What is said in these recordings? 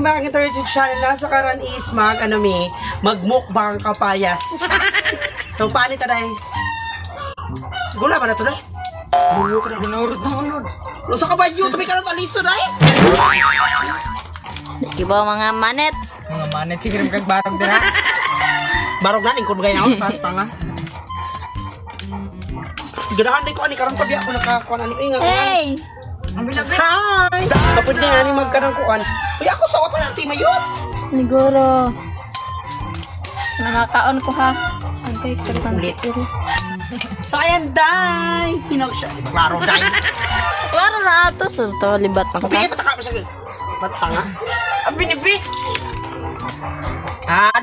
welcome back to our YouTube channel. Nasa karan is magmukbang kapayas. So, paano ito dahil? Gula ba na ito dahil? Ginurot na unod. Lusa ka ba yun? Tumay ka na ito alisto dahil? Iba mga manet. Mga manet, sige rin kagbarog din ha. Barog na, ingkod gaya ako, tanga. Ganahan na ko, ani karang tabi ako nakakuan, ani ingat. Hey! Hi! Kapag na ani magkanang kuan. Uy, ako sawa pa ng tima yun. Siguro. Nakakaon ko ha. Ang kay kasalitan Ulit. dito. Sayan, day! Hinog siya. Klaro, day. Klaro na ato. So, ito libat na Kapag ka. pataka mo siya. Patanga. Ang binibi.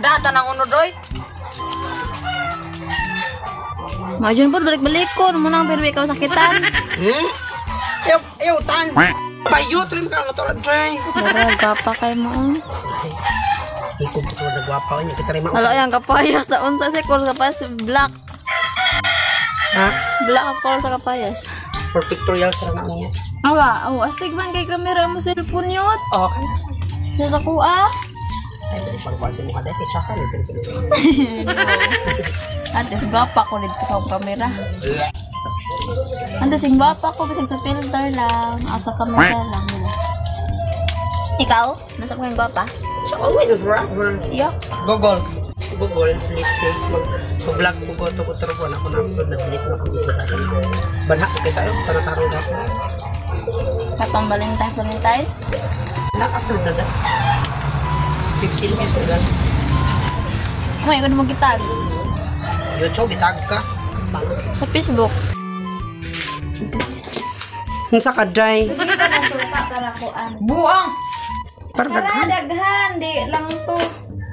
Data ng unod oy. Majon po, balik-balik ko. Muna ang pirwi ka masakitan. Ew, tan. Bayot, rin ka nga to, day. Darag ka kay mo. Ikog ko sa nagwapa niya. Kita rin Halo, yung kapayas na unsa si call kapayas. Black. Ha? Black ang call sa kapayas. For pictorial sa na niya. Awa, astig man kay kamera mo cellphone yun. Okay. Sa kuha. Ay, pag-pagpagin mo ka dahil. Tsaka nito. Antes, gwapa ko dito sa kamera. Antes, yung gwapa ko, bisag sa filter lang. Sa kamera lang. Ikaw? Nasa ko yung gwapa? Tsaka always a forever. Yuck. Gogol. Google, let's say, mag-vlog ko ito ko tarapon ako na-upload na pilit na pag-isa ka. Banha ko kaysa ayaw, tanataro na ako. Katong Valentine's. Na-upload na 15 years na lang. May ko naman kitag. YouTube, itag ka. Sa Facebook. Kung sa kaday, Hindi ka na suka para kuan. Buang. parang daghan. Daghan, di lang to.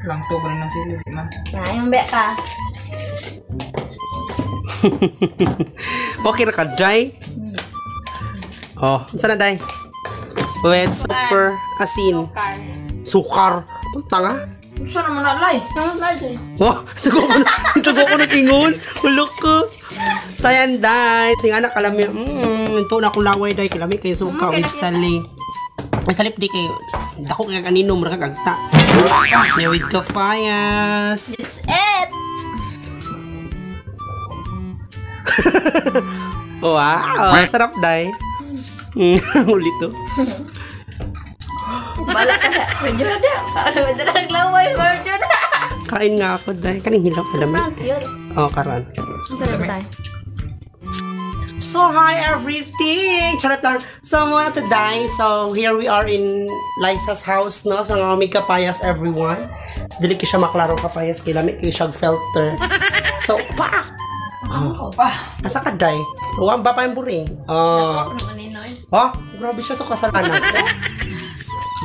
Lang to ba rin ng sili, man. Na, yung be ka. Okay na kaday. Oh, saan na day? With super asin. Car. Sukar. Tanga. Gusto naman alay. Yung margin. Oh, sugo ko nag-ingon. Hulok ko. Sayan, day. Sing anak, kalami. Ito na akong laway, day. Kilami kayo suka with sali. May salip di kayo. Dako kaya kanino, marag agta. Yeah, with kapayas. It's it! Wow, sarap, day. Ulit to. Bala ka na. Medyo na. Ano ba na naglaway? Medyo na. Kain nga ako, day. Kaning hilaw, alam mo. Frank, yun. Oh, karan. Ang sarap tayo. So, hi everything! Charot lang. So, muna today. So, here we are in Liza's house, no? So, nga may kapayas, everyone. So, dili ko siya maklarong kapayas. Kilamit ko siya filter. So, pa! Oh, pa. Asa ka, day? Huwag ba pa yung buring? Ako naman ninoy. Oh, grabe siya sa kasalanan ko.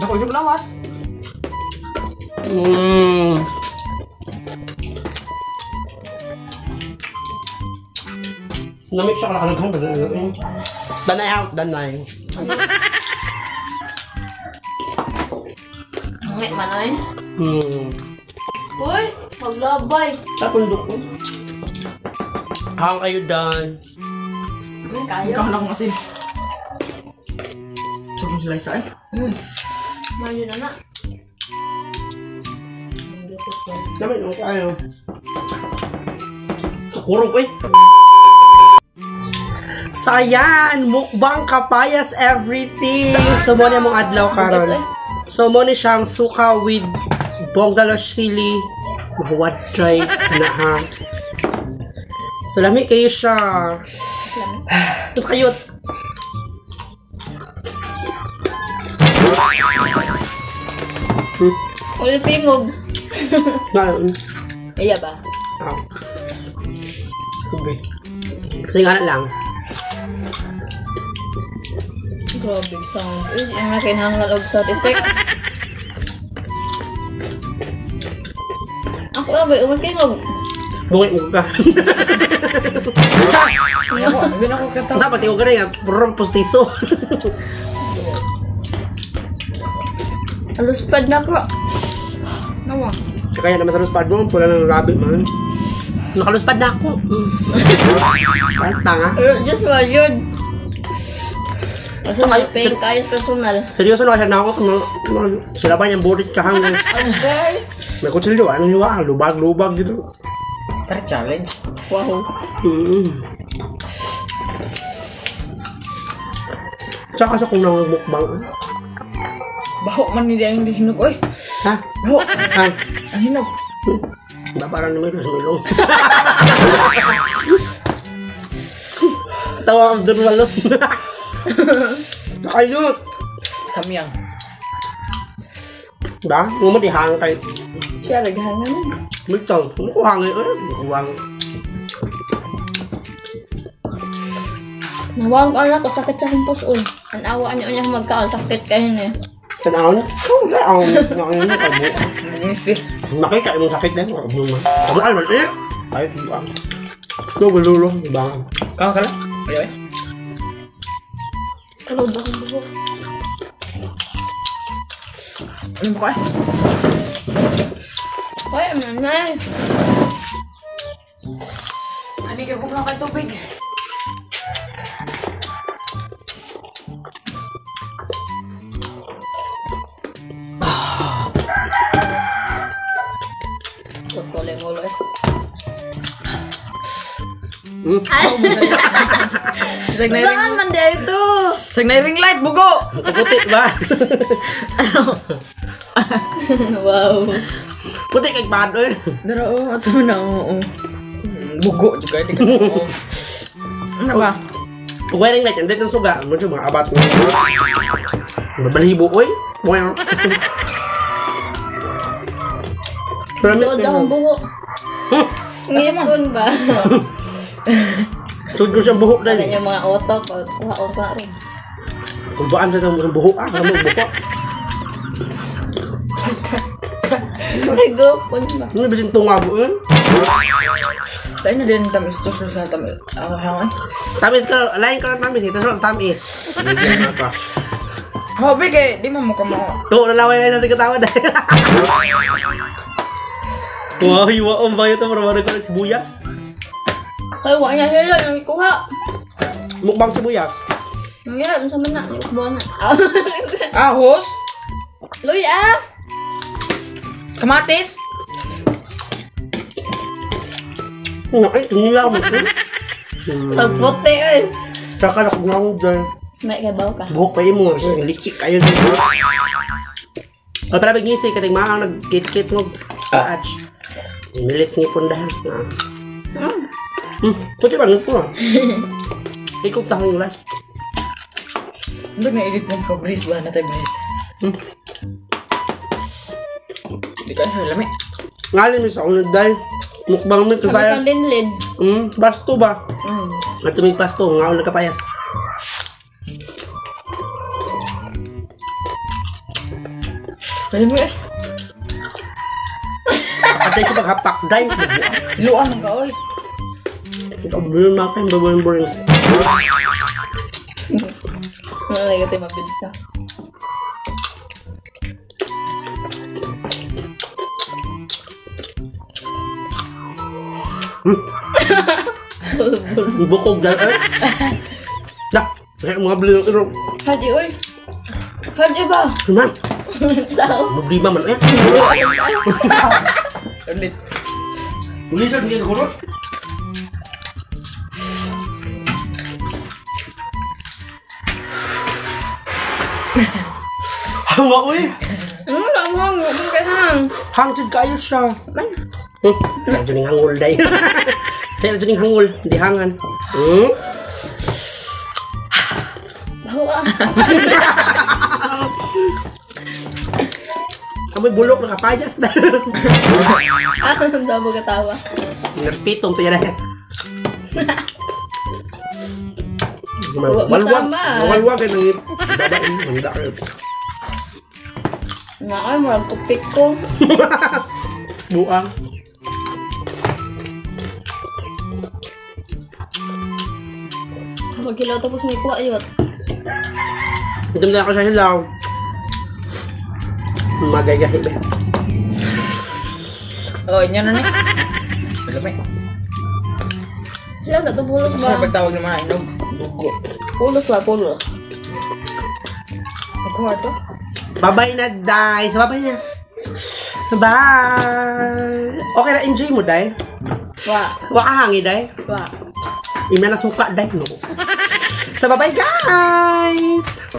Dako yung lawas. Namik siya kalakalagan. Danay out, danay. Ngit manoy. Uy, maglabay. Tapundok ko. Hang kayo, dan. Kayo. Ikaw na kong asin. Tsukong sila isa eh. Medyo na na. Dami nung kayo. Kurog eh. Sayan, mukbang kapayas everything. So mo na mong adlaw karon. So mo ni siyang suka with bongalo chili, mahuwad dry anaha. So lami kayo siya. Ito kayot. Ulit tingog. Iya ba? Oh. Sige. Sige nga lang. Grabe sound. Ang nakinahanglan og sound effect. Ako ba umakingog? Bungit mo ka. Hindi na ko katawa. Sa pati ko ka na yan, purong postiso. Aluspad na ko. Nawa. Kaya naman sa luspad mo, pula ng rabbit man. Nakaluspad na ako. Ang tanga. Just yun. Personal, paying kaya personal. Seryoso na siya na ako. Sila ba niyang burit kahanggang. Okay. May kutsilyo, ano niwa? Lubag-lubag gitu. Challenge. Wow. Tsaka sa kung mukbang. Baho man ni yang dihinog, oy. Ha? Baho. Ha? Ang hinog. Babaran ni Milo sa milong. Tawa ang durwalo. Ayot. Samyang. Ba? Ngumot ihang kay. Siya, naghangan na. Mitang. Ano ko hangin? Huwang. Nawang ka na ko, sakit sa himpos on. Ang awaan niyo niya magkaon, sakit kayo na. Tanaon? Oo, tanaon. Tanaon na kabo. Nisi. Makita yung sakit din. Kamu alman eh. Ayot ba? Ito galulo. Ba? Kang kala? Ayo eh. Kalod akong buhok. Ano mo kaya? Kaya manay. Ani kayo po lang kay tubig. Kutoleng ulo eh. Sag na ring. Saan man dia itu? Sag na ring light bugo. Puti ba? Wow. Puti kay bad eh. Dara at sa na oo. Bugo juga di kan. Ano ba? Pag wearing light, andito ang suga. Ano siya mga abat mo? Babalibo, oy. Well. Doon akong buhok. Ngipon ba? Sud ko siyang buhok Ano dahil. yung mga otok, kuha rin. Kulbaan sa itong buhok ah. Kamu buhok. Ay, gopon ba? Ano ba siyang tungabo yun? Tayo na din tamis to sa tamis. Ang hangay. Tamis ka, lain ka ng tamis. Ito sa tamis. Bigyan ka. Hobi kay di mo ka mo. Tuho na laway na sa katawa dahil. Wow, hiwa ang bayo ito. Marami ko ng sibuyas. Ay, wala niya siya yung ikuha. Mukbang sibuyas. Ngayon, sa mana, yung kubawa na. Ahos. Luy ah! Kamatis. Ay, tunilaw mo. Pagputi eh. Saka na kung nangod dahil. May kabaw ka. Buhok pa yun mo. Likik kayo dito. Ay, para bignisay. Kating maang nag-kit-kit mo. Atch. Milit nga pun dahil. Puti ba nito ah? Ikot sa hangula. Hindi na edit mo ko breeze ba na tayo breeze. Di ka lami. Ngalin mo sa unod dahil. Mukbang mo. Ano sa linlin? Basto ba? At may pasto. Ngaon na kapayas. Alam mo eh. At tayo sa paghapak dahil. Luan ka oy. Ito ang bilon natin. Babaling-baling. Ano lagi tayo mabilis ka? Bukog dahil. Dah. Kaya mga bilon ng iro. Hadi oy. Hadi ba? Naman. Tao. Problema man eh. Ulit. Ulisan hindi ka kurot. Hanga uy. Ano lang hang? Ano kay hang? Hangtid kayo siya. Man. Kaya dyan yung hangul day. Kaya dyan yung hangul. Hindi hangan. Bawa. Amoy bulok na kapayas na. Ang damo katawa. Respeto mo to yan. Huwag Walwag. masama. Walwag ka nang babae. Handa ka. Nga ay, marag kupit ko. Buang. Maghilaw tapos may kuha yun. Ito na ako sa hilaw. Magagahi ba? Oh, inyo na ni. Lami. Hilaw na ito, pulos Sa ba? pagtawag naman ay no. Bugo. Pulos ba, pulos. Magkuha to. Bye-bye na, Day. So, bye-bye na. Bye. Okay na, enjoy mo, Day. Wakahangi, Day. Ime na suka, Day, no? So, bye-bye, guys.